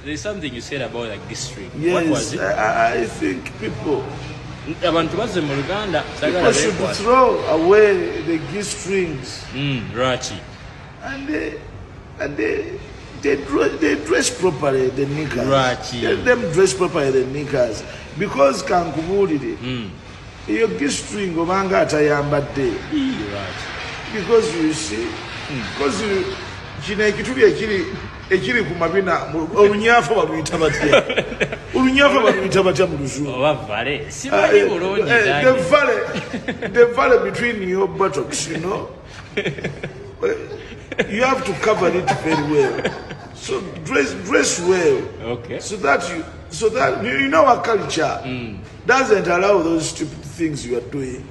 There's something you said about like this string. Yes, what was it? I think people should throw away the G strings. Rachi. And they dress properly, the niggas. Rachi. Let them dress properly, the niggas. Because kankubulire. Your G string obanga atayambadde. Because you see, because you ekiri ku mabina olunyafa baluyita batya olunyafa baluyita batya mu luzungu obavale simanyi bulungi the valley between your buttocks, you know. You have to cover it very well, so dress well, okay, so that you know our culture doesn't allow those stupid things you are doing.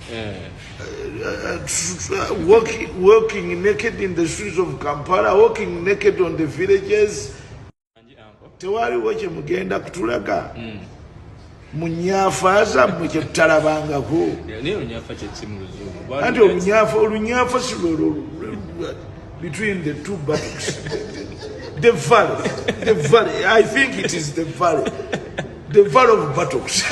Walking naked in the streets of Kampala, walking naked on the villages. Tewali wache mugenda kutulaga munyafa zammwe kye tutalabangako. Anti olunyafa si between the two buttocks. The valley, I think it is the valley of buttocks.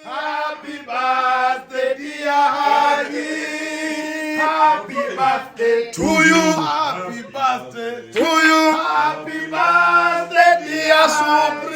Happy birthday, dear Haji. Happy birthday to you. Happy birthday to you. Happy birthday, dear Supreme.